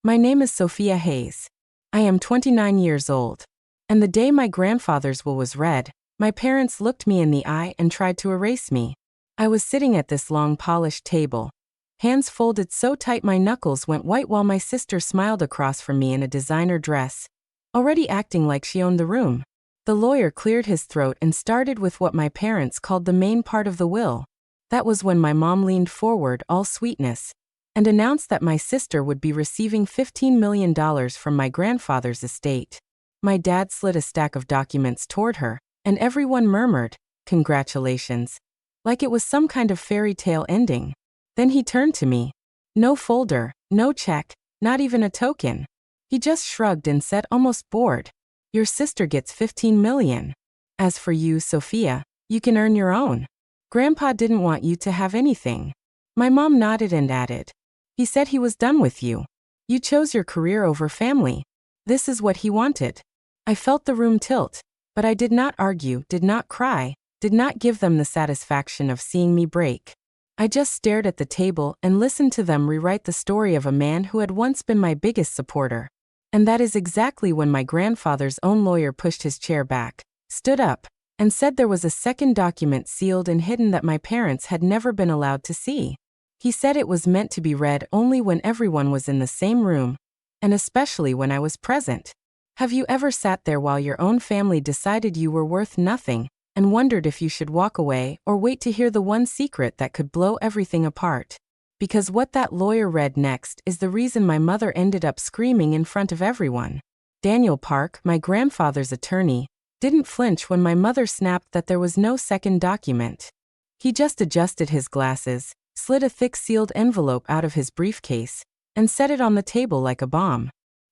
My name is Sophia Hayes. I am 29 years old. And the day my grandfather's will was read, my parents looked me in the eye and tried to erase me. I was sitting at this long polished table, hands folded so tight my knuckles went white while my sister smiled across from me in a designer dress, already acting like she owned the room. The lawyer cleared his throat and started with what my parents called the main part of the will. That was when my mom leaned forward, all sweetness, and announced that my sister would be receiving $15 million from my grandfather's estate. My dad slid a stack of documents toward her, and everyone murmured, "Congratulations," like it was some kind of fairy tale ending. Then he turned to me. No folder, no check, not even a token. He just shrugged and said, almost bored, "Your sister gets $15 million. As for you, Sophia, you can earn your own. Grandpa didn't want you to have anything." My mom nodded and added, "He said he was done with you. You chose your career over family. This is what he wanted." I felt the room tilt, but I did not argue, did not cry, did not give them the satisfaction of seeing me break. I just stared at the table and listened to them rewrite the story of a man who had once been my biggest supporter. And that is exactly when my grandfather's own lawyer pushed his chair back, stood up, and said there was a second document sealed and hidden that my parents had never been allowed to see. He said it was meant to be read only when everyone was in the same room, and especially when I was present. Have you ever sat there while your own family decided you were worth nothing, and wondered if you should walk away or wait to hear the one secret that could blow everything apart? Because what that lawyer read next is the reason my mother ended up screaming in front of everyone. Daniel Park, my grandfather's attorney, didn't flinch when my mother snapped that there was no second document. He just adjusted his glasses, slid a thick sealed envelope out of his briefcase, and set it on the table like a bomb.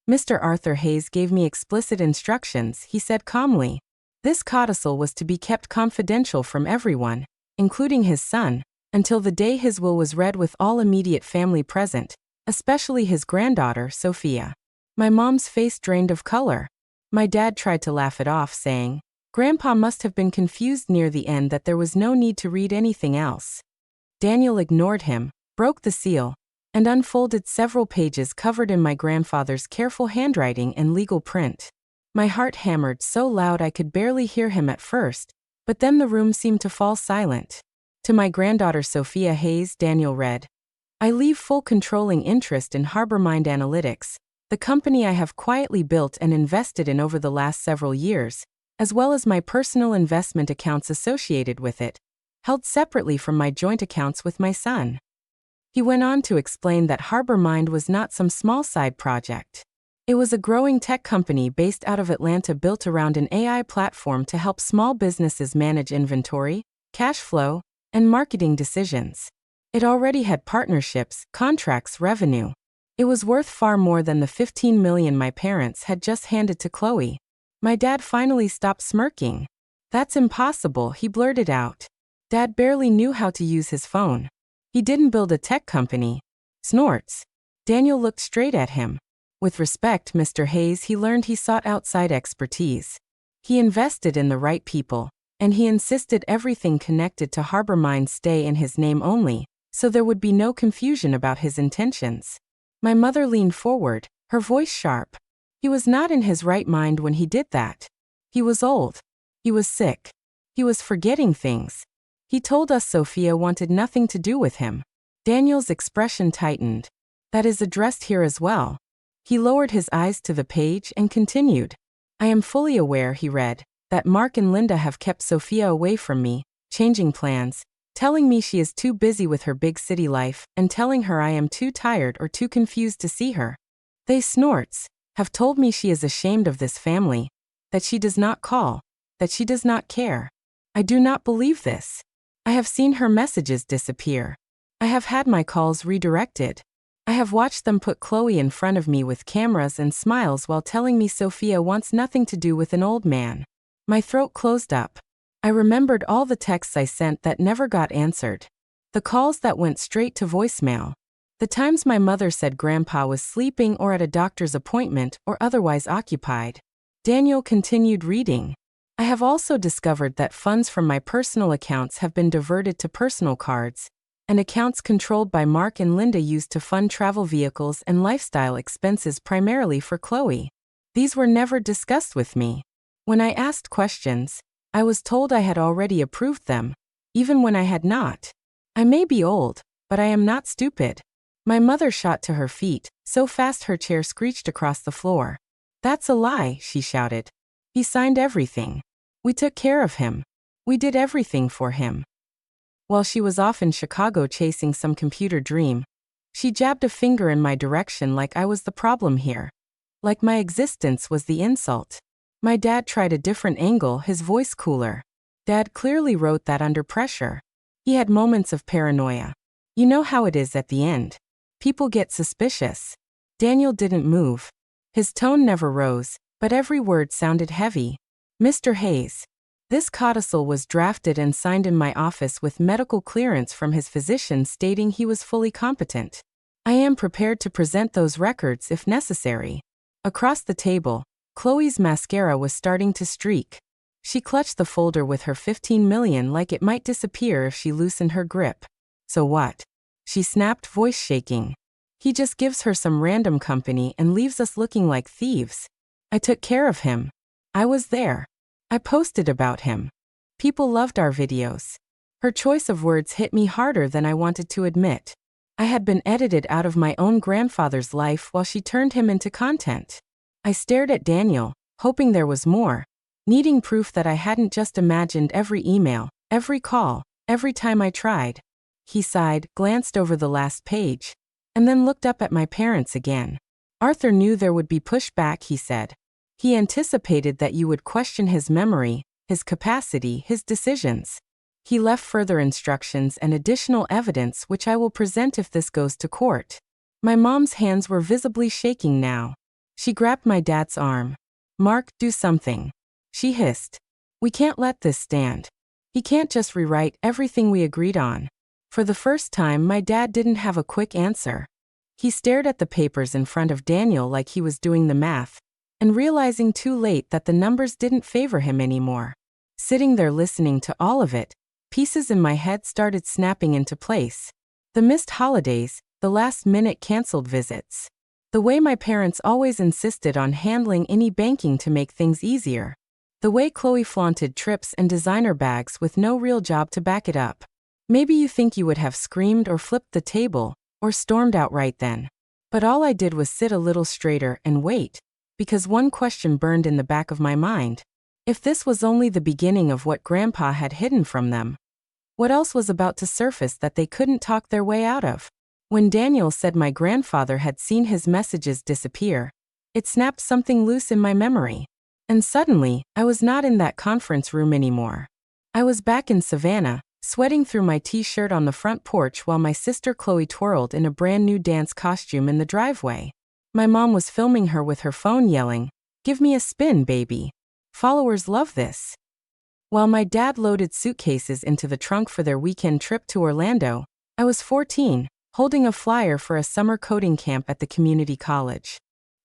"Mr. Arthur Hayes gave me explicit instructions," he said calmly. "This codicil was to be kept confidential from everyone, including his son, until the day his will was read with all immediate family present, especially his granddaughter, Sophia." My mom's face drained of color. My dad tried to laugh it off, saying, "Grandpa must have been confused near the end that there was no need to read anything else." Daniel ignored him, broke the seal, and unfolded several pages covered in my grandfather's careful handwriting and legal print. My heart hammered so loud I could barely hear him at first, but then the room seemed to fall silent. To my granddaughter Sophia Hayes, Daniel read, "I leave full controlling interest in HarborMind Analytics, the company I have quietly built and invested in over the last several years, as well as my personal investment accounts associated with it, held separately from my joint accounts with my son." He went on to explain that HarborMind was not some small side project. It was a growing tech company based out of Atlanta built around an AI platform to help small businesses manage inventory, cash flow, and marketing decisions. It already had partnerships, contracts, revenue. It was worth far more than the $15 million my parents had just handed to Chloe. My dad finally stopped smirking. "That's impossible," he blurted out. Dad barely knew how to use his phone. He didn't build a tech company. Snorts. Daniel looked straight at him. "With respect, Mr. Hayes," he learned he sought outside expertise. He invested in the right people, and he insisted everything connected to HarborMind stay in his name only, so there would be no confusion about his intentions. My mother leaned forward, her voice sharp. He was not in his right mind when he did that. He was old. He was sick. He was forgetting things. He told us Sophia wanted nothing to do with him. Daniel's expression tightened. "That is addressed here as well." He lowered his eyes to the page and continued. "I am fully aware," he read, "that Mark and Linda have kept Sophia away from me, changing plans, telling me she is too busy with her big city life, and telling her I am too tired or too confused to see her. They snorts, have told me she is ashamed of this family, that she does not call, that she does not care. I do not believe this. I have seen her messages disappear. I have had my calls redirected. I have watched them put Chloe in front of me with cameras and smiles while telling me Sophia wants nothing to do with an old man." My throat closed up. I remembered all the texts I sent that never got answered. The calls that went straight to voicemail. The times my mother said Grandpa was sleeping or at a doctor's appointment or otherwise occupied. Daniel continued reading. "I have also discovered that funds from my personal accounts have been diverted to personal cards, and accounts controlled by Mark and Linda used to fund travel vehicles and lifestyle expenses primarily for Chloe. These were never discussed with me. When I asked questions, I was told I had already approved them, even when I had not. I may be old, but I am not stupid. My mother shot to her feet, so fast her chair screeched across the floor. That's a lie, she shouted. He signed everything. We took care of him. We did everything for him. While she was off in Chicago chasing some computer dream, she jabbed a finger in my direction like I was the problem here. Like my existence was the insult. My dad tried a different angle, his voice cooler. Dad clearly wrote that under pressure. He had moments of paranoia. You know how it is at the end. People get suspicious. Daniel didn't move. His tone never rose, but every word sounded heavy. Mr. Hayes. This codicil was drafted and signed in my office with medical clearance from his physician stating he was fully competent. I am prepared to present those records if necessary. Across the table, Chloe's mascara was starting to streak. She clutched the folder with her 15 million like it might disappear if she loosened her grip. So what? She snapped, voice shaking. He just gives her some random company and leaves us looking like thieves. I took care of him. I was there. I posted about him. People loved our videos. Her choice of words hit me harder than I wanted to admit. I had been edited out of my own grandfather's life while she turned him into content. I stared at Daniel, hoping there was more, needing proof that I hadn't just imagined every email, every call, every time I tried. He sighed, glanced over the last page, and then looked up at my parents again. Arthur knew there would be pushback, he said. He anticipated that you would question his memory, his capacity, his decisions. He left further instructions and additional evidence which I will present if this goes to court. My mom's hands were visibly shaking now. She grabbed my dad's arm. Mark, do something. She hissed. We can't let this stand. He can't just rewrite everything we agreed on. For the first time, my dad didn't have a quick answer. He stared at the papers in front of Daniel like he was doing the math, and realizing too late that the numbers didn't favor him anymore. Sitting there listening to all of it, pieces in my head started snapping into place. The missed holidays, the last-minute canceled visits. The way my parents always insisted on handling any banking to make things easier. The way Chloe flaunted trips and designer bags with no real job to back it up. Maybe you think you would have screamed or flipped the table, or stormed out right then. But all I did was sit a little straighter and wait, because one question burned in the back of my mind. If this was only the beginning of what Grandpa had hidden from them, what else was about to surface that they couldn't talk their way out of? When Daniel said my grandfather had seen his messages disappear, it snapped something loose in my memory. And suddenly, I was not in that conference room anymore. I was back in Savannah, sweating through my t-shirt on the front porch while my sister Chloe twirled in a brand new dance costume in the driveway. My mom was filming her with her phone yelling, "Give me a spin, baby. Followers love this." While my dad loaded suitcases into the trunk for their weekend trip to Orlando, I was 14, holding a flyer for a summer coding camp at the community college.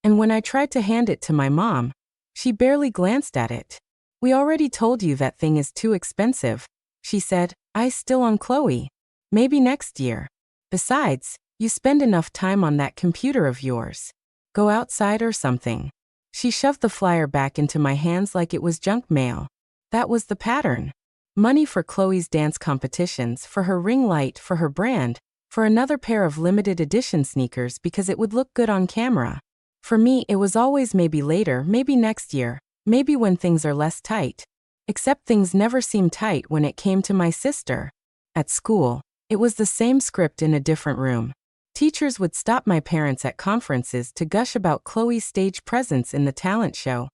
And when I tried to hand it to my mom, she barely glanced at it. "We already told you that thing is too expensive," she said. "Eyes still on Chloe. Maybe next year. Besides, you spend enough time on that computer of yours. Go outside or something." She shoved the flyer back into my hands like it was junk mail. That was the pattern. Money for Chloe's dance competitions, for her ring light, for her brand, for another pair of limited edition sneakers because it would look good on camera. For me, it was always maybe later, maybe next year, maybe when things are less tight. Except things never seemed tight when it came to my sister. At school, it was the same script in a different room. Teachers would stop my parents at conferences to gush about Chloe's stage presence in the talent show,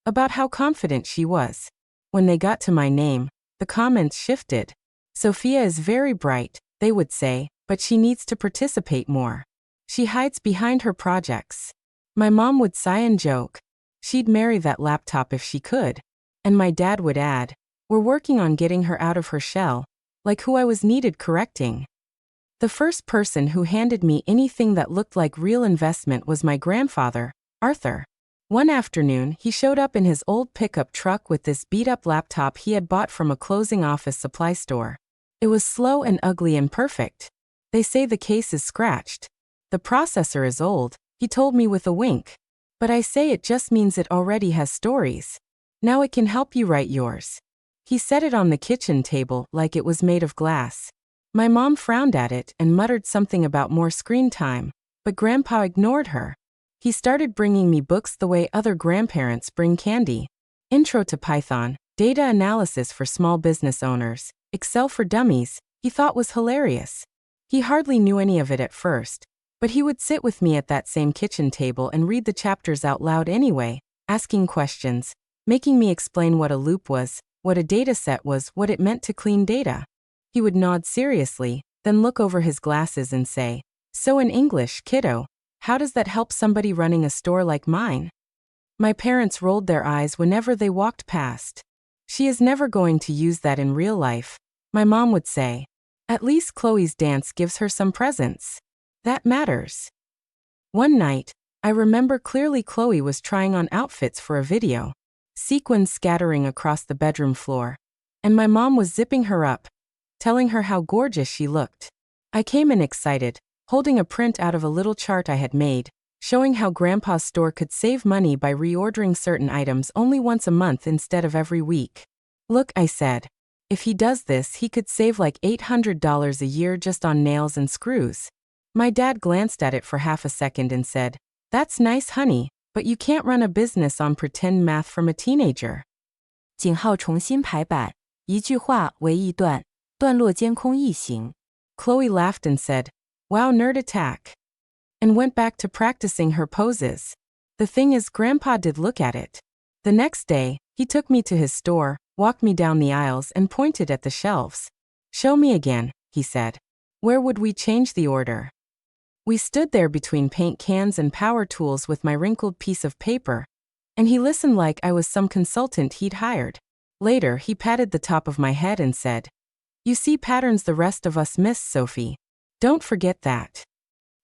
about how confident she was. When they got to my name, the comments shifted. "Sophia is very bright," they would say, "but she needs to participate more. She hides behind her projects." My mom would sigh and joke. She'd marry that laptop if she could. And my dad would add, "We're working on getting her out of her shell," like who I was needed correcting. The first person who handed me anything that looked like real investment was my grandfather, Arthur. One afternoon, he showed up in his old pickup truck with this beat-up laptop he had bought from a closing office supply store. It was slow and ugly and perfect, They say the case is scratched. The processor is old, he told me with a wink. But I say it just means it already has stories. Now it can help you write yours. He set it on the kitchen table like it was made of glass. My mom frowned at it and muttered something about more screen time, but Grandpa ignored her. He started bringing me books the way other grandparents bring candy. Intro to Python, data analysis for small business owners, Excel for dummies, he thought was hilarious. He hardly knew any of it at first, but he would sit with me at that same kitchen table and read the chapters out loud anyway, asking questions, making me explain what a loop was, what a dataset was, what it meant to clean data. He would nod seriously, then look over his glasses and say, "So in English, kiddo, how does that help somebody running a store like mine?" My parents rolled their eyes whenever they walked past. "She is never going to use that in real life," my mom would say. "At least Chloe's dance gives her some presents. That matters." One night, I remember clearly Chloe was trying on outfits for a video, sequins scattering across the bedroom floor, and my mom was zipping her up, telling her how gorgeous she looked. I came in excited, holding a print out of a little chart I had made, showing how Grandpa's store could save money by reordering certain items only once a month instead of every week. "Look," I said. "If he does this, he could save like $800 a year just on nails and screws." My dad glanced at it for half a second and said, "That's nice, honey, but you can't run a business on pretend math from a teenager." 井号重新排版，一句话为一段，段落间空一行. Chloe laughed and said, "Wow, nerd attack," and went back to practicing her poses. The thing is, Grandpa did look at it. The next day, he took me to his store, walked me down the aisles and pointed at the shelves. "Show me again," he said. Where would we change the order? We stood there between paint cans and power tools with my wrinkled piece of paper, and he listened like I was some consultant he'd hired. Later, he patted the top of my head and said, "You see patterns the rest of us miss, Sophie. Don't forget that."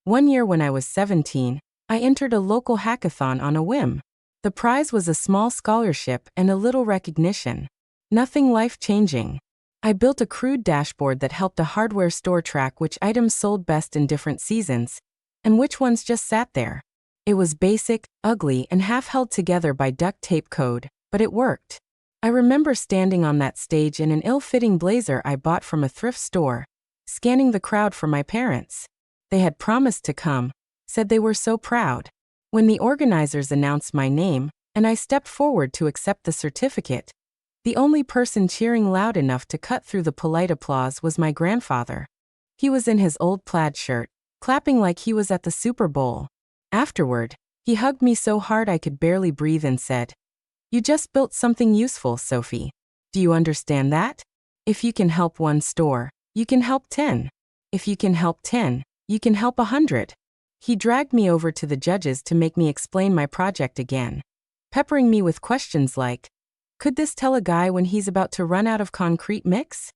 One year when I was 17, I entered a local hackathon on a whim. The prize was a small scholarship and a little recognition. Nothing life-changing. I built a crude dashboard that helped a hardware store track which items sold best in different seasons, and which ones just sat there. It was basic, ugly, and half held together by duct tape code, but it worked. I remember standing on that stage in an ill-fitting blazer I bought from a thrift store, scanning the crowd for my parents. They had promised to come, said they were so proud. When the organizers announced my name, and I stepped forward to accept the certificate, the only person cheering loud enough to cut through the polite applause was my grandfather. He was in his old plaid shirt, clapping like he was at the Super Bowl. Afterward, he hugged me so hard I could barely breathe and said, "You just built something useful, Sophie. Do you understand that? If you can help one store, you can help 10. If you can help 10, you can help 100. He dragged me over to the judges to make me explain my project again, peppering me with questions like, could this tell a guy when he's about to run out of concrete mix?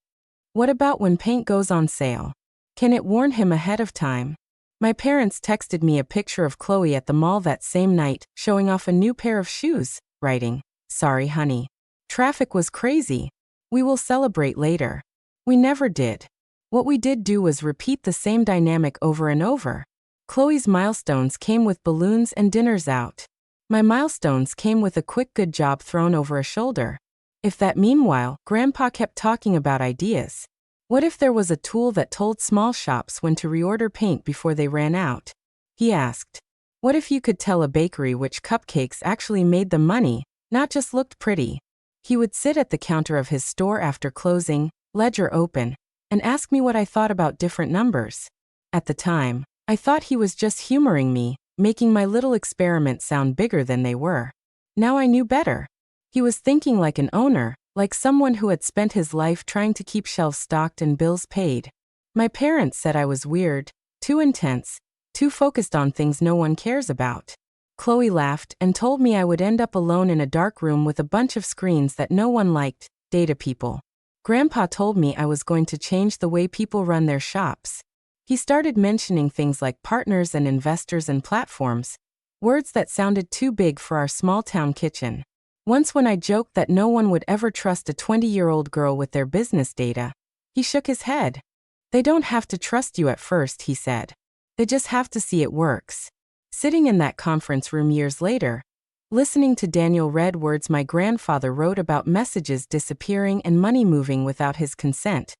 What about when paint goes on sale? Can it warn him ahead of time? My parents texted me a picture of Chloe at the mall that same night, showing off a new pair of shoes, writing, "Sorry, honey. Traffic was crazy. We will celebrate later." We never did. What we did do was repeat the same dynamic over and over. Chloe's milestones came with balloons and dinners out. My milestones came with a quick good job thrown over a shoulder. If that meanwhile, Grandpa kept talking about ideas. What if there was a tool that told small shops when to reorder paint before they ran out? He asked. What if you could tell a bakery which cupcakes actually made them money, not just looked pretty? He would sit at the counter of his store after closing, ledger open, and ask me what I thought about different numbers. At the time, I thought he was just humoring me, making my little experiments sound bigger than they were. Now I knew better. He was thinking like an owner, like someone who had spent his life trying to keep shelves stocked and bills paid. My parents said I was weird, too intense, too focused on things no one cares about. Chloe laughed and told me I would end up alone in a dark room with a bunch of screens that no one liked, data people. Grandpa told me I was going to change the way people run their shops. He started mentioning things like partners and investors and platforms, words that sounded too big for our small-town kitchen. Once when I joked that no one would ever trust a 20-year-old girl with their business data, he shook his head. They don't have to trust you at first, he said. They just have to see it works. Sitting in that conference room years later, listening to Daniel read words my grandfather wrote about messages disappearing and money moving without his consent,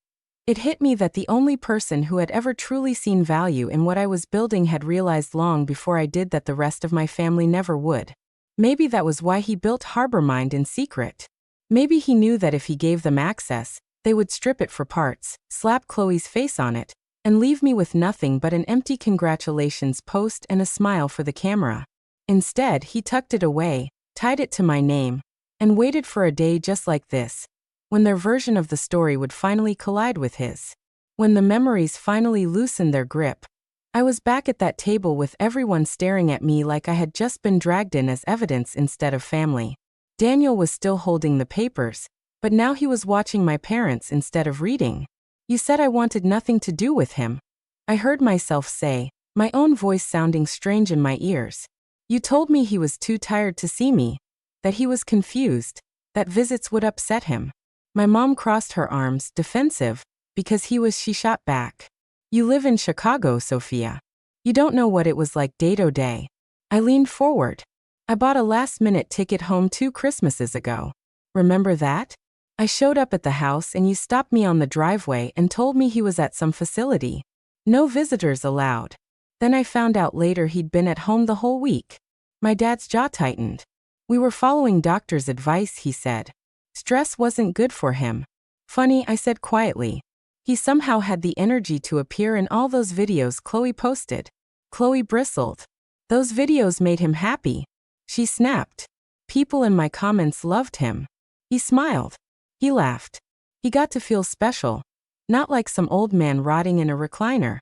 it hit me that the only person who had ever truly seen value in what I was building had realized long before I did that the rest of my family never would. Maybe that was why he built Harbormind in secret. Maybe he knew that if he gave them access, they would strip it for parts, slap Chloe's face on it, and leave me with nothing but an empty congratulations post and a smile for the camera. Instead, he tucked it away, tied it to my name, and waited for a day just like this, when their version of the story would finally collide with his. When the memories finally loosened their grip, I was back at that table with everyone staring at me like I had just been dragged in as evidence instead of family. Daniel was still holding the papers, but now he was watching my parents instead of reading. You said I wanted nothing to do with him. I heard myself say, my own voice sounding strange in my ears. You told me he was too tired to see me, that he was confused, that visits would upset him. My mom crossed her arms, defensive, because she shot back. You live in Chicago, Sophia. You don't know what it was like day-to-day. I leaned forward. I bought a last-minute ticket home 2 Christmases ago. Remember that? I showed up at the house and you stopped me on the driveway and told me he was at some facility. No visitors allowed. Then I found out later he'd been at home the whole week. My dad's jaw tightened. We were following doctor's advice, he said. Stress wasn't good for him. Funny, I said quietly. He somehow had the energy to appear in all those videos Chloe posted. Chloe bristled. Those videos made him happy. She snapped. People in my comments loved him. He smiled. He laughed. He got to feel special. Not like some old man rotting in a recliner.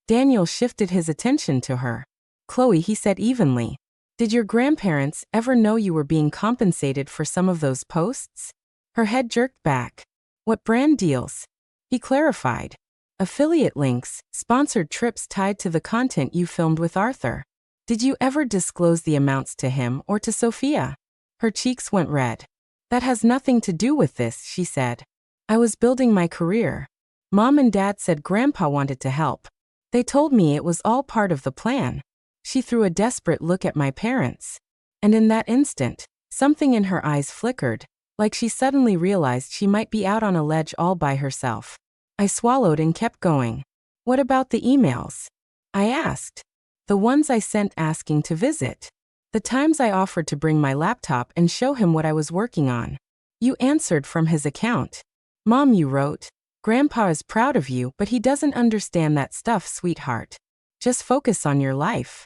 Daniel shifted his attention to her. Chloe, he said evenly. Did your grandparents ever know you were being compensated for some of those posts? Her head jerked back. What brand deals? He clarified. Affiliate links, sponsored trips tied to the content you filmed with Arthur. Did you ever disclose the amounts to him or to Sophia? Her cheeks went red. That has nothing to do with this, she said. I was building my career. Mom and Dad said Grandpa wanted to help. They told me it was all part of the plan. She threw a desperate look at my parents. And in that instant, something in her eyes flickered, like she suddenly realized she might be out on a ledge all by herself. I swallowed and kept going. What about the emails? I asked. The ones I sent asking to visit. The times I offered to bring my laptop and show him what I was working on. You answered from his account. Mom, you wrote, Grandpa is proud of you, but he doesn't understand that stuff, sweetheart. Just focus on your life.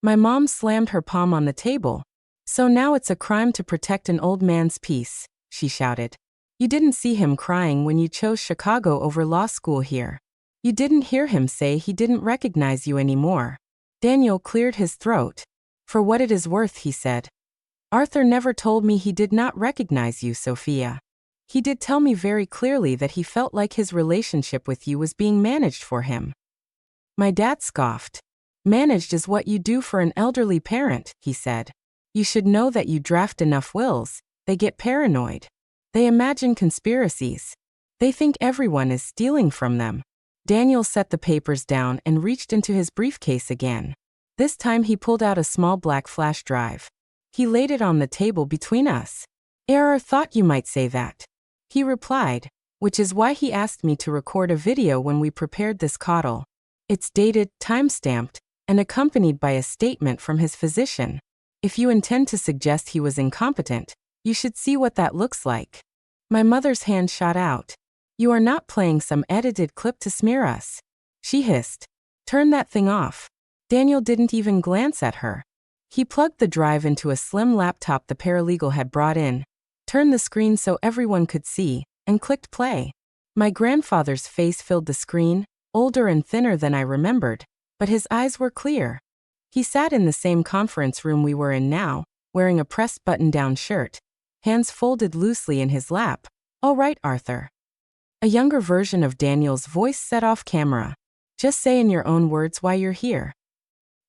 My mom slammed her palm on the table. So now it's a crime to protect an old man's peace, she shouted. You didn't see him crying when you chose Chicago over law school here. You didn't hear him say he didn't recognize you anymore. Daniel cleared his throat. For what it is worth, he said. Arthur never told me he did not recognize you, Sophia. He did tell me very clearly that he felt like his relationship with you was being managed for him. My dad scoffed. Managed is what you do for an elderly parent, he said. You should know that you draft enough wills, they get paranoid. They imagine conspiracies. They think everyone is stealing from them. Daniel set the papers down and reached into his briefcase again. This time he pulled out a small black flash drive. He laid it on the table between us. Error, thought you might say that. He replied, which is why he asked me to record a video when we prepared this codicil. It's dated, time-stamped, and accompanied by a statement from his physician. If you intend to suggest he was incompetent, you should see what that looks like. My mother's hand shot out. You are not playing some edited clip to smear us. She hissed. Turn that thing off. Daniel didn't even glance at her. He plugged the drive into a slim laptop the paralegal had brought in, turned the screen so everyone could see, and clicked play. My grandfather's face filled the screen, older and thinner than I remembered, but his eyes were clear. He sat in the same conference room we were in now, wearing a pressed button-down shirt, hands folded loosely in his lap. All right, Arthur. A younger version of Daniel's voice set off camera. Just say in your own words why you're here.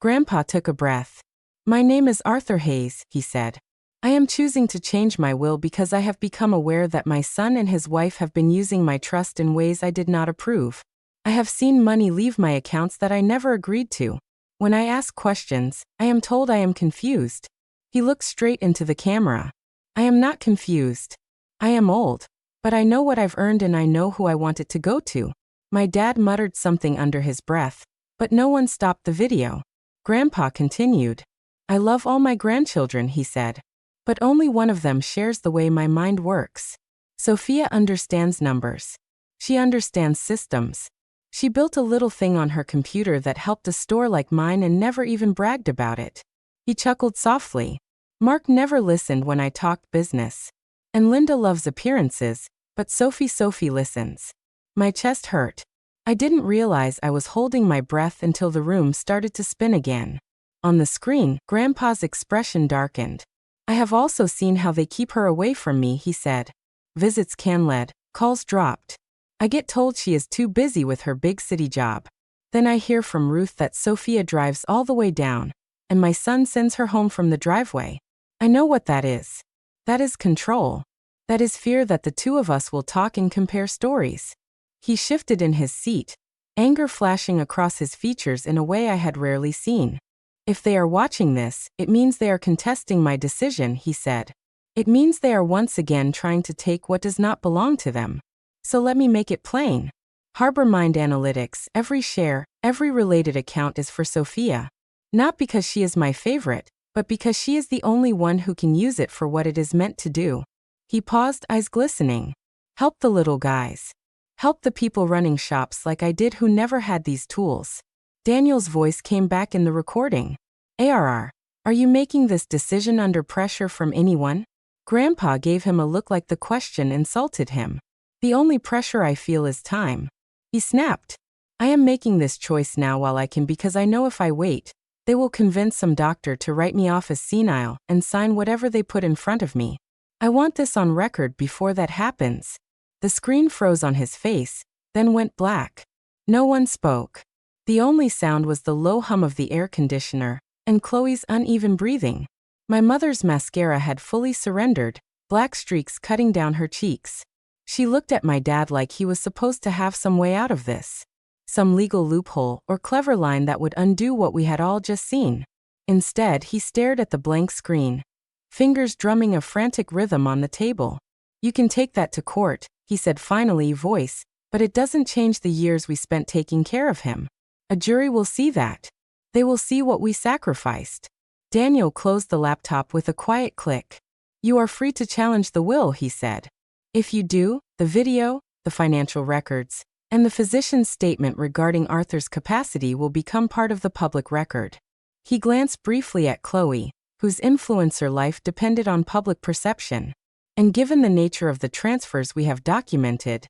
Grandpa took a breath. My name is Arthur Hayes, he said. I am choosing to change my will because I have become aware that my son and his wife have been using my trust in ways I did not approve. I have seen money leave my accounts that I never agreed to. When I ask questions, I am told I am confused. He looked straight into the camera. I am not confused. I am old. But I know what I've earned and I know who I want it to go to. My dad muttered something under his breath, but no one stopped the video. Grandpa continued. I love all my grandchildren, he said. But only one of them shares the way my mind works. Sophia understands numbers. She understands systems. She built a little thing on her computer that helped a store like mine and never even bragged about it. He chuckled softly. Mark never listened when I talked business. And Linda loves appearances, but Sophie listens. My chest hurt. I didn't realize I was holding my breath until the room started to spin again. On the screen, Grandpa's expression darkened. I have also seen how they keep her away from me, he said. Visits canned, calls dropped. I get told she is too busy with her big city job. Then I hear from Ruth that Sophia drives all the way down, and my son sends her home from the driveway. I know what that is. That is control. That is fear that the two of us will talk and compare stories. He shifted in his seat, anger flashing across his features in a way I had rarely seen. If they are watching this, it means they are contesting my decision, he said. It means they are once again trying to take what does not belong to them. So let me make it plain. HarborMind Analytics, every share, every related account is for Sophia. Not because she is my favorite, but because she is the only one who can use it for what it is meant to do. He paused, eyes glistening. Help the little guys. Help the people running shops like I did who never had these tools. Daniel's voice came back in the recording. Are you making this decision under pressure from anyone? Grandpa gave him a look like the question insulted him. The only pressure I feel is time. He snapped. I am making this choice now while I can because I know if I wait, they will convince some doctor to write me off as senile and sign whatever they put in front of me. I want this on record before that happens. The screen froze on his face, then went black. No one spoke. The only sound was the low hum of the air conditioner and Chloe's uneven breathing. My mother's mascara had fully surrendered, black streaks cutting down her cheeks. She looked at my dad like he was supposed to have some way out of this. Some legal loophole or clever line that would undo what we had all just seen. Instead, he stared at the blank screen, fingers drumming a frantic rhythm on the table. You can take that to court, he said finally, voice, but it doesn't change the years we spent taking care of him. A jury will see that. They will see what we sacrificed. Daniel closed the laptop with a quiet click. You are free to challenge the will, he said. If you do, the video, the financial records, and the physician's statement regarding Arthur's capacity will become part of the public record. He glanced briefly at Chloe, whose influencer life depended on public perception. And given the nature of the transfers we have documented,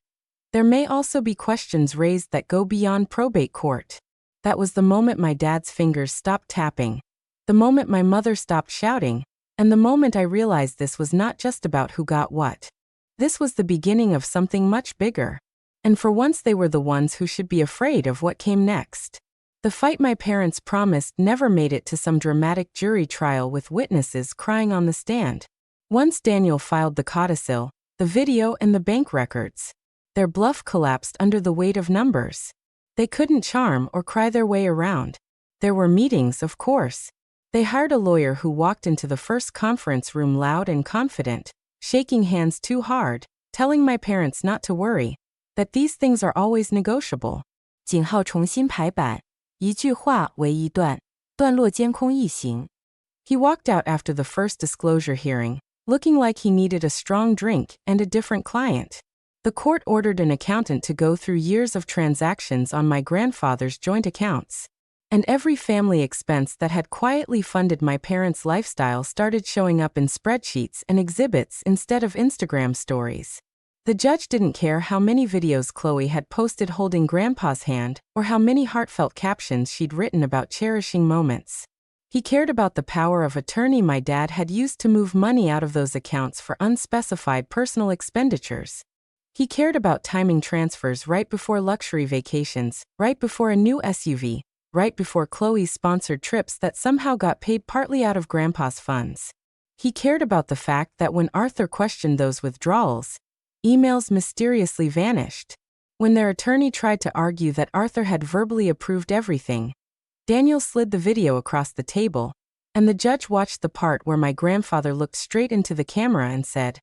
there may also be questions raised that go beyond probate court. That was the moment my dad's fingers stopped tapping, the moment my mother stopped shouting, and the moment I realized this was not just about who got what. This was the beginning of something much bigger. And for once they were the ones who should be afraid of what came next. The fight my parents promised never made it to some dramatic jury trial with witnesses crying on the stand. Once Daniel filed the codicil, the video and the bank records, their bluff collapsed under the weight of numbers. They couldn't charm or cry their way around. There were meetings, of course. They hired a lawyer who walked into the first conference room loud and confident, shaking hands too hard, telling my parents not to worry, that these things are always negotiable. 井号重新排版，一句话为一段，段落监控一行。He walked out after the first disclosure hearing, looking like he needed a strong drink and a different client. The court ordered an accountant to go through years of transactions on my grandfather's joint accounts. And every family expense that had quietly funded my parents' lifestyle started showing up in spreadsheets and exhibits instead of Instagram stories. The judge didn't care how many videos Chloe had posted holding Grandpa's hand or how many heartfelt captions she'd written about cherishing moments. He cared about the power of attorney my dad had used to move money out of those accounts for unspecified personal expenditures. He cared about timing transfers right before luxury vacations, right before a new SUV, right before Chloe's sponsored trips that somehow got paid partly out of Grandpa's funds. He cared about the fact that when Arthur questioned those withdrawals, emails mysteriously vanished. When their attorney tried to argue that Arthur had verbally approved everything, Daniel slid the video across the table, and the judge watched the part where my grandfather looked straight into the camera and said,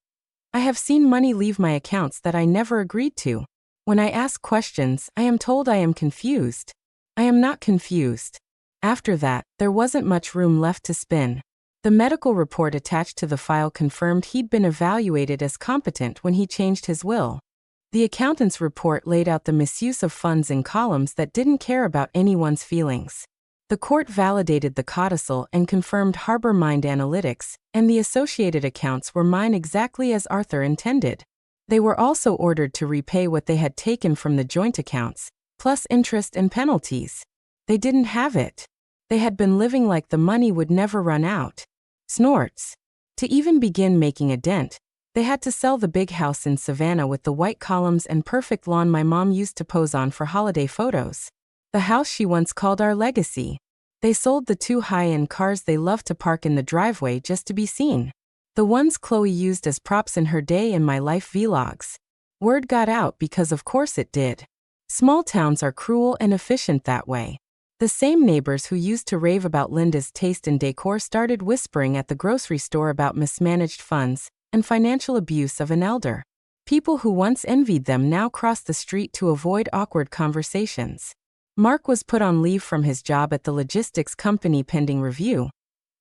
"I have seen money leave my accounts that I never agreed to. When I ask questions, I am told I am confused. I am not confused." After that, there wasn't much room left to spin. The medical report attached to the file confirmed he'd been evaluated as competent when he changed his will. The accountant's report laid out the misuse of funds in columns that didn't care about anyone's feelings. The court validated the codicil and confirmed harbor mined analytics, and the associated accounts were mine exactly as Arthur intended. They were also ordered to repay what they had taken from the joint accounts, plus interest and penalties. They didn't have it. They had been living like the money would never run out. Snorts. To even begin making a dent, they had to sell the big house in Savannah with the white columns and perfect lawn my mom used to pose on for holiday photos. The house she once called our legacy. They sold the 2 high-end cars they loved to park in the driveway just to be seen. The ones Chloe used as props in her day in my life vlogs. Word got out because of course it did. Small towns are cruel and efficient that way. The same neighbors who used to rave about Linda's taste in decor started whispering at the grocery store about mismanaged funds and financial abuse of an elder. People who once envied them now crossed the street to avoid awkward conversations. Mark was put on leave from his job at the logistics company pending review,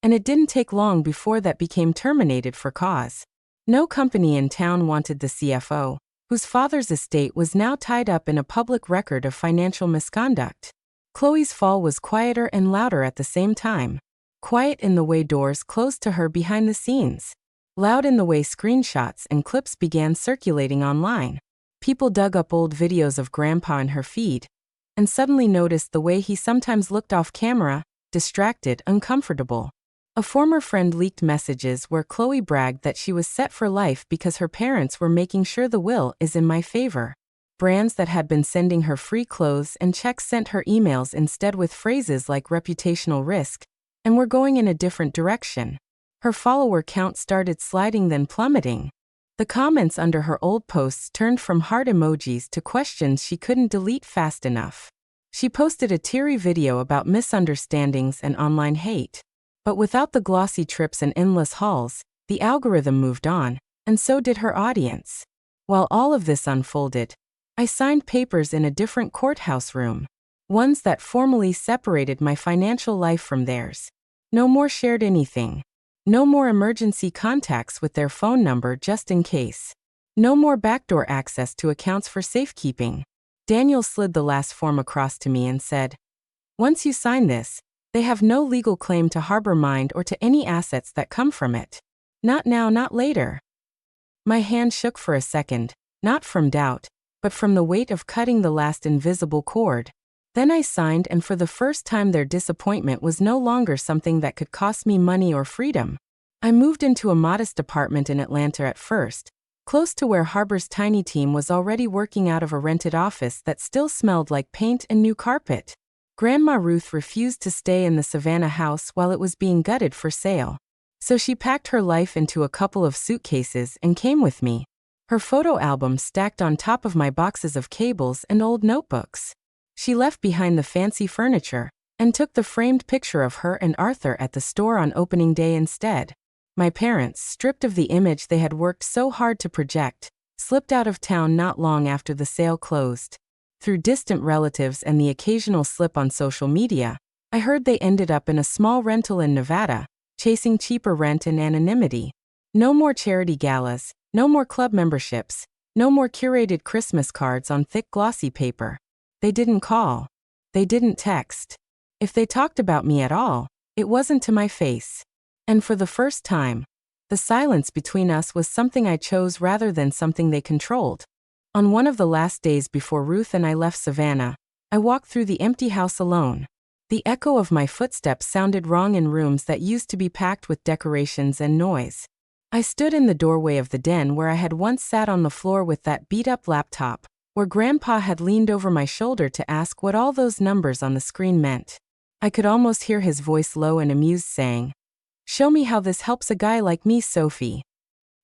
and it didn't take long before that became terminated for cause. No company in town wanted the CFO, whose father's estate was now tied up in a public record of financial misconduct. Chloe's fall was quieter and louder at the same time. Quiet in the way doors closed to her behind the scenes. Loud in the way screenshots and clips began circulating online. People dug up old videos of Grandpa in her feed, and suddenly noticed the way he sometimes looked off camera, distracted, uncomfortable. A former friend leaked messages where Chloe bragged that she was set for life because her parents were making sure the will is in my favor. Brands that had been sending her free clothes and checks sent her emails instead with phrases like reputational risk, and we're going in a different direction. Her follower count started sliding then plummeting. The comments under her old posts turned from heart emojis to questions she couldn't delete fast enough. She posted a teary video about misunderstandings and online hate. But without the glossy trips and endless hauls, the algorithm moved on, and so did her audience. While all of this unfolded, I signed papers in a different courthouse room, ones that formally separated my financial life from theirs. No more shared anything. No more emergency contacts with their phone number just in case. No more backdoor access to accounts for safekeeping. Daniel slid the last form across to me and said, "Once you sign this, they have no legal claim to Harbor Mind or to any assets that come from it. Not now, not later." My hand shook for a second, not from doubt, but from the weight of cutting the last invisible cord. Then I signed, and for the first time their disappointment was no longer something that could cost me money or freedom. I moved into a modest apartment in Atlanta at first, close to where Harbor's tiny team was already working out of a rented office that still smelled like paint and new carpet. Grandma Ruth refused to stay in the Savannah house while it was being gutted for sale. So she packed her life into a couple of suitcases and came with me. Her photo album stacked on top of my boxes of cables and old notebooks. She left behind the fancy furniture and took the framed picture of her and Arthur at the store on opening day instead. My parents, stripped of the image they had worked so hard to project, slipped out of town not long after the sale closed. Through distant relatives and the occasional slip on social media, I heard they ended up in a small rental in Nevada, chasing cheaper rent and anonymity. No more charity galas, no more club memberships, no more curated Christmas cards on thick glossy paper. They didn't call. They didn't text. If they talked about me at all, it wasn't to my face. And for the first time, the silence between us was something I chose rather than something they controlled. On one of the last days before Ruth and I left Savannah, I walked through the empty house alone. The echo of my footsteps sounded wrong in rooms that used to be packed with decorations and noise. I stood in the doorway of the den where I had once sat on the floor with that beat-up laptop, where Grandpa had leaned over my shoulder to ask what all those numbers on the screen meant. I could almost hear his voice low and amused saying, "Show me how this helps a guy like me, Sophie."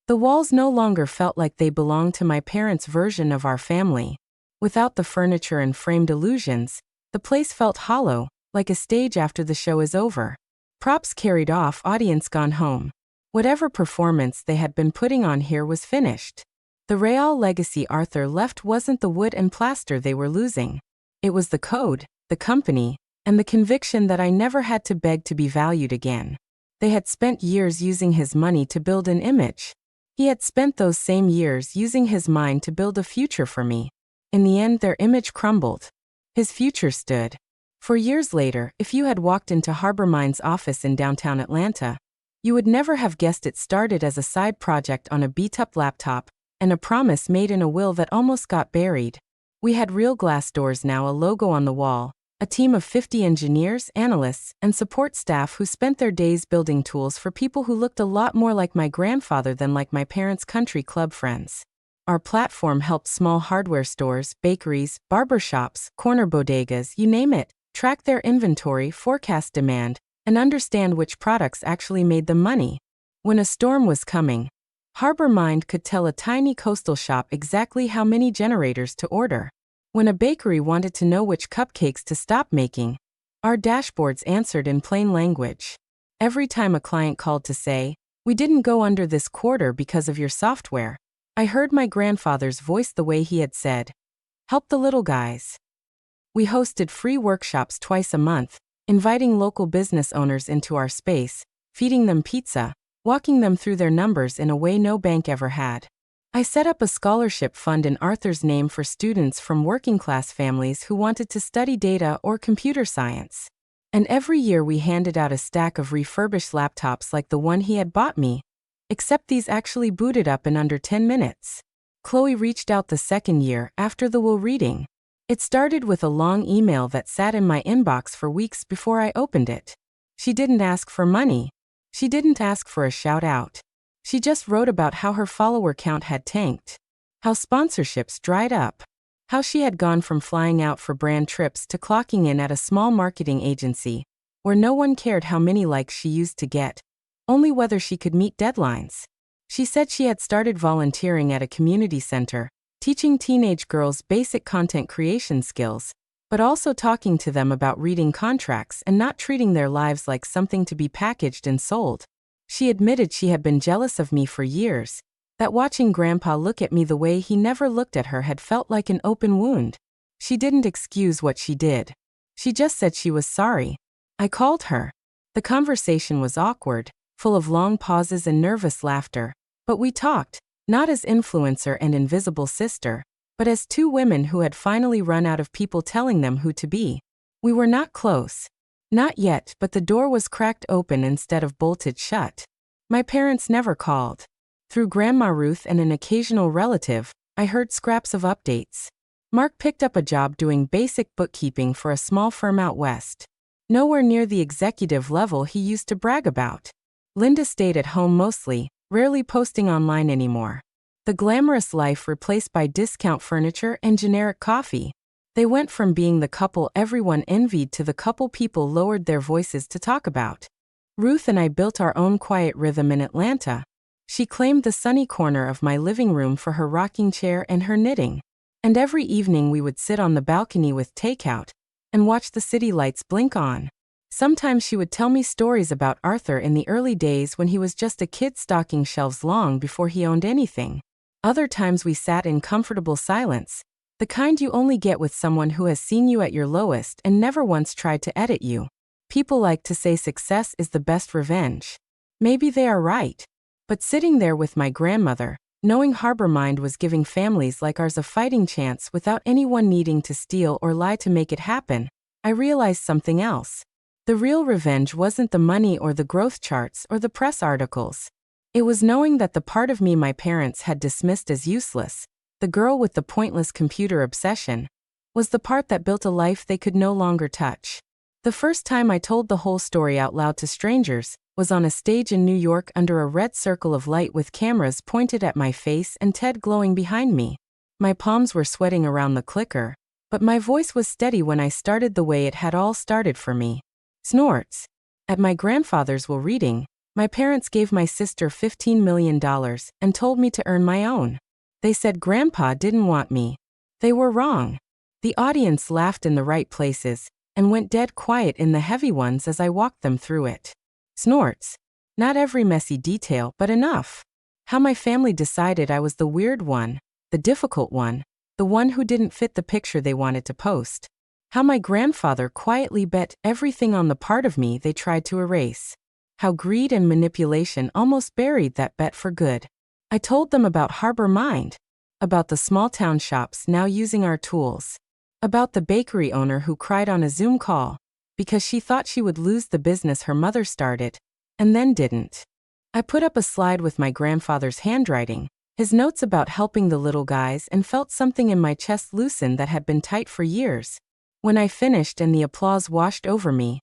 The walls no longer felt like they belonged to my parents' version of our family. Without the furniture and framed illusions, the place felt hollow, like a stage after the show is over. Props carried off, audience gone home. Whatever performance they had been putting on here was finished. The real legacy Arthur left wasn't the wood and plaster they were losing. It was the code, the company, and the conviction that I never had to beg to be valued again. They had spent years using his money to build an image. He had spent those same years using his mind to build a future for me. In the end, their image crumbled. His future stood. For years later, if you had walked into Harbormind's office in downtown Atlanta, you would never have guessed it started as a side project on a beat-up laptop, and a promise made in a will that almost got buried. We had real glass doors now, a logo on the wall, a team of 50 engineers, analysts, and support staff who spent their days building tools for people who looked a lot more like my grandfather than like my parents' country club friends. Our platform helped small hardware stores, bakeries, barbershops, corner bodegas, you name it, track their inventory, forecast demand, and understand which products actually made them money. When a storm was coming, Harbormind could tell a tiny coastal shop exactly how many generators to order. When a bakery wanted to know which cupcakes to stop making, our dashboards answered in plain language. Every time a client called to say, "We didn't go under this quarter because of your software," I heard my grandfather's voice the way he had said, "Help the little guys." We hosted free workshops twice a month, inviting local business owners into our space, feeding them pizza, walking them through their numbers in a way no bank ever had. I set up a scholarship fund in Arthur's name for students from working-class families who wanted to study data or computer science. And every year we handed out a stack of refurbished laptops like the one he had bought me, except these actually booted up in under 10 minutes. Chloe reached out the second year after the will reading. It started with a long email that sat in my inbox for weeks before I opened it. She didn't ask for money. She didn't ask for a shout-out. She just wrote about how her follower count had tanked, how sponsorships dried up, how she had gone from flying out for brand trips to clocking in at a small marketing agency, where no one cared how many likes she used to get, only whether she could meet deadlines. She said she had started volunteering at a community center, teaching teenage girls basic content creation skills, but also talking to them about reading contracts and not treating their lives like something to be packaged and sold. She admitted she had been jealous of me for years, that watching Grandpa look at me the way he never looked at her had felt like an open wound. She didn't excuse what she did. She just said she was sorry. I called her. The conversation was awkward, full of long pauses and nervous laughter, but we talked, not as influencer and invisible sister, but as two women who had finally run out of people telling them who to be. We were not close. Not yet, but the door was cracked open instead of bolted shut. My parents never called. Through Grandma Ruth and an occasional relative, I heard scraps of updates. Mark picked up a job doing basic bookkeeping for a small firm out west. Nowhere near the executive level he used to brag about. Linda stayed at home mostly, rarely posting online anymore. The glamorous life replaced by discount furniture and generic coffee. They went from being the couple everyone envied to the couple people lowered their voices to talk about. Ruth and I built our own quiet rhythm in Atlanta. She claimed the sunny corner of my living room for her rocking chair and her knitting. And every evening we would sit on the balcony with takeout and watch the city lights blink on. Sometimes she would tell me stories about Arthur in the early days when he was just a kid stocking shelves long before he owned anything. Other times we sat in comfortable silence, the kind you only get with someone who has seen you at your lowest and never once tried to edit you. People like to say success is the best revenge. Maybe they are right. But sitting there with my grandmother, knowing Harbormind was giving families like ours a fighting chance without anyone needing to steal or lie to make it happen, I realized something else. The real revenge wasn't the money or the growth charts or the press articles. It was knowing that the part of me my parents had dismissed as useless, the girl with the pointless computer obsession, was the part that built a life they could no longer touch. The first time I told the whole story out loud to strangers was on a stage in New York under a red circle of light with cameras pointed at my face and Ted glowing behind me. My palms were sweating around the clicker, but my voice was steady when I started the way it had all started for me. Snorts. At my grandfather's will reading, my parents gave my sister $15 million and told me to earn my own. They said Grandpa didn't want me. They were wrong. The audience laughed in the right places and went dead quiet in the heavy ones as I walked them through it. Snorts. Not every messy detail, but enough. How my family decided I was the weird one, the difficult one, the one who didn't fit the picture they wanted to post. How my grandfather quietly bet everything on the part of me they tried to erase. How greed and manipulation almost buried that bet for good. I told them about Harbor Mind, about the small town shops now using our tools, about the bakery owner who cried on a Zoom call because she thought she would lose the business her mother started, and then didn't. I put up a slide with my grandfather's handwriting, his notes about helping the little guys, and felt something in my chest loosen that had been tight for years. When I finished and the applause washed over me,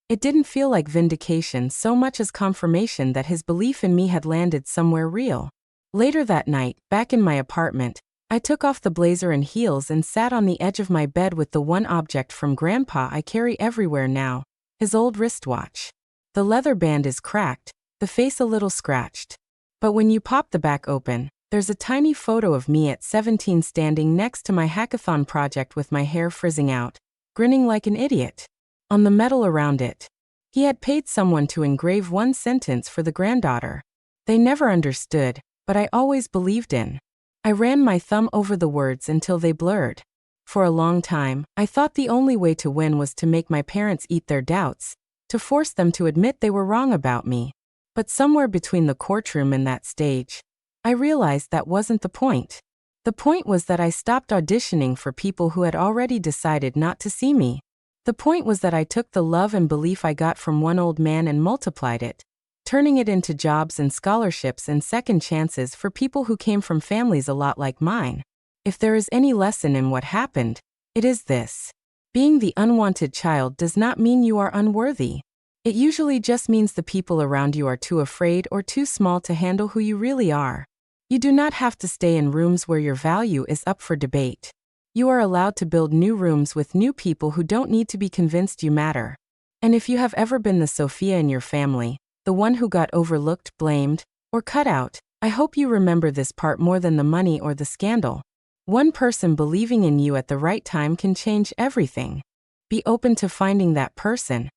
it didn't feel like vindication so much as confirmation that his belief in me had landed somewhere real. Later that night, back in my apartment, I took off the blazer and heels and sat on the edge of my bed with the one object from Grandpa I carry everywhere now, his old wristwatch. The leather band is cracked, the face a little scratched. But when you pop the back open, there's a tiny photo of me at 17 standing next to my hackathon project with my hair frizzing out, grinning like an idiot. On the metal around it, he had paid someone to engrave one sentence for the granddaughter. They never understood, but I always believed in. I ran my thumb over the words until they blurred. For a long time, I thought the only way to win was to make my parents eat their doubts, to force them to admit they were wrong about me. But somewhere between the courtroom and that stage, I realized that wasn't the point. The point was that I stopped auditioning for people who had already decided not to see me. The point was that I took the love and belief I got from one old man and multiplied it, turning it into jobs and scholarships and second chances for people who came from families a lot like mine. If there is any lesson in what happened, it is this. Being the unwanted child does not mean you are unworthy. It usually just means the people around you are too afraid or too small to handle who you really are. You do not have to stay in rooms where your value is up for debate. You are allowed to build new rooms with new people who don't need to be convinced you matter. And if you have ever been the Sophia in your family, the one who got overlooked, blamed, or cut out, I hope you remember this part more than the money or the scandal. One person believing in you at the right time can change everything. Be open to finding that person.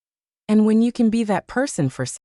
And when you can be that person for